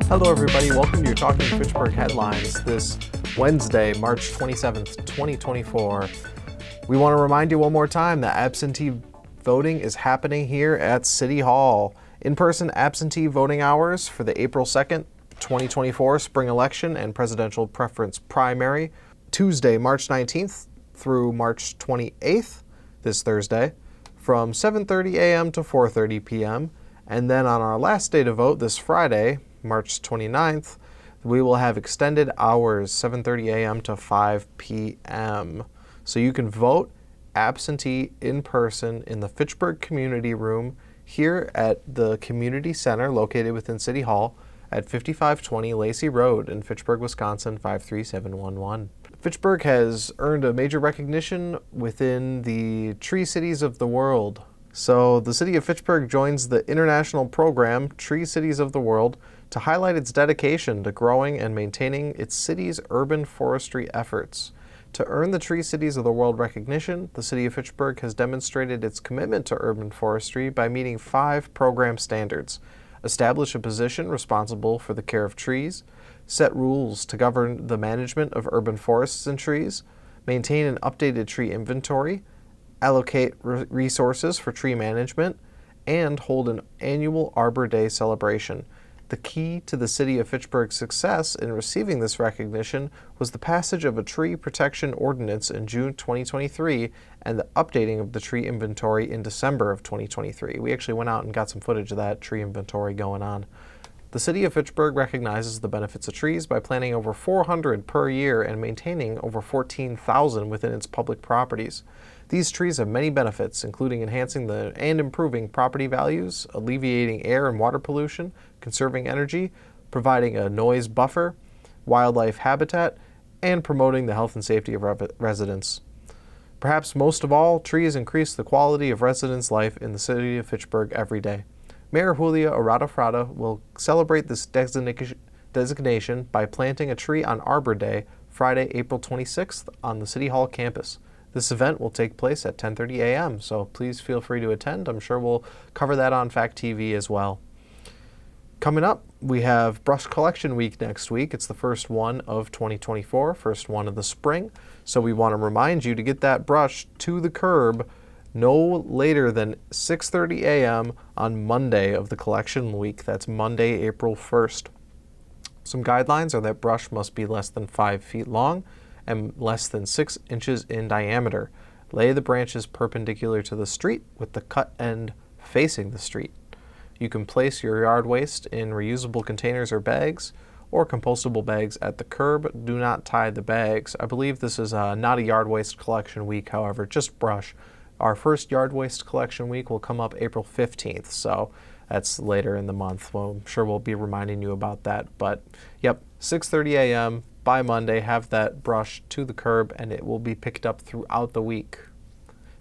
Hello everybody, welcome to your Talking Fitchburg headlines this Wednesday, March 27th, 2024. We want to remind you one more time that absentee voting is happening here at City Hall. In-person absentee voting hours for the April 2nd, 2024 spring election and presidential preference primary, Tuesday, March 19th through March 28th, this Thursday, from 7:30 a.m. to 4:30 p.m. And then on our last day to vote, this Friday, March 29th, we will have extended hours, 7:30 a.m. to 5 p.m. So you can vote absentee in person in the Fitchburg Community Room here at the Community Center located within City Hall at 5520 Lacey Road in Fitchburg, Wisconsin, 53711. Fitchburg has earned a major recognition within the Tree Cities of the World. So the city of Fitchburg joins the international program Tree Cities of the World to highlight its dedication to growing and maintaining its city's urban forestry efforts. To earn the Tree Cities of the World recognition, the city of Fitchburg has demonstrated its commitment to urban forestry by meeting 5 program standards: establish a position responsible for the care of trees, set rules to govern the management of urban forests and trees, maintain an updated tree inventory, allocate resources for tree management, and hold an annual Arbor Day celebration. The key to the city of Fitchburg's success in receiving this recognition was the passage of a tree protection ordinance in June 2023 and the updating of the tree inventory in December of 2023. We actually went out and got some footage of that tree inventory going on. The city of Fitchburg recognizes the benefits of trees by planting over 400 per year and maintaining over 14,000 within its public properties. These trees have many benefits, including enhancing and improving property values, alleviating air and water pollution, conserving energy, providing a noise buffer, wildlife habitat, and promoting the health and safety of residents. Perhaps most of all, trees increase the quality of residents' life in the city of Fitchburg every day. Mayor Julia Arata will celebrate this designation by planting a tree on Arbor Day, Friday, April 26th on the City Hall campus. This event will take place at 10:30 a.m., so please feel free to attend. I'm sure we'll cover that on Fact TV as well. Coming up, we have Brush Collection Week next week. It's the first one of 2024, first one of the spring. So we want to remind you to get that brush to the curb no later than 6:30 a.m. on Monday of the collection week. That's Monday, April 1st. Some guidelines are that brush must be less than 5 feet long and less than 6 inches in diameter. Lay the branches perpendicular to the street with the cut end facing the street. You can place your yard waste in reusable containers or bags, or compostable bags at the curb. Do not tie the bags. I believe this is not a yard waste collection week, however, just brush. Our first yard waste collection week will come up April 15th, so that's later in the month. Well, I'm sure we'll be reminding you about that. But, yep, 6:30 a.m. by Monday, have that brush to the curb, and it will be picked up throughout the week.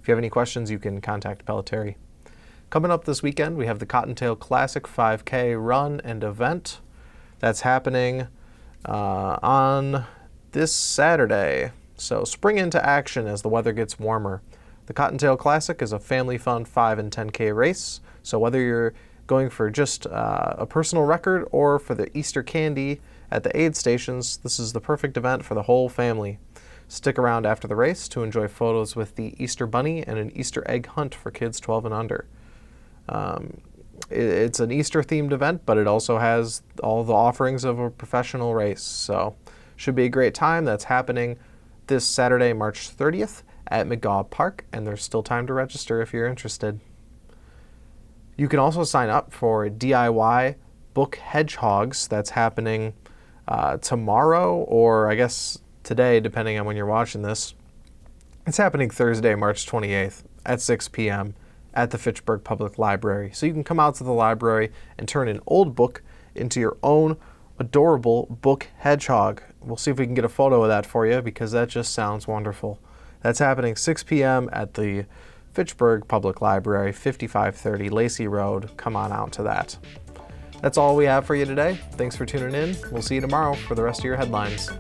If you have any questions, you can contact Pelletieri. Coming up this weekend, we have the Cottontail Classic 5K run and event. That's happening on this Saturday. So spring into action as the weather gets warmer. The Cottontail Classic is a family fun 5 and 10K race. So whether you're going for just a personal record or for the Easter candy at the aid stations, this is the perfect event for the whole family. Stick around after the race to enjoy photos with the Easter Bunny and an Easter egg hunt for kids 12 and under. It's an Easter-themed event, but it also has all the offerings of a professional race. So should be a great time. That's happening this Saturday, March 30th at McGaw Park, and there's still time to register if you're interested. You can also sign up for DIY Book Hedgehogs. That's happening tomorrow, or I guess today, depending on when you're watching this. It's happening Thursday, March 28th at 6 p.m. at the Fitchburg Public Library. So you can come out to the library and turn an old book into your own adorable book hedgehog. We'll see if we can get a photo of that for you, because that just sounds wonderful. That's happening 6 p.m. at the Fitchburg Public Library, 5530 Lacey Road. Come on out to that. That's all we have for you today. Thanks for tuning in. We'll see you tomorrow for the rest of your headlines.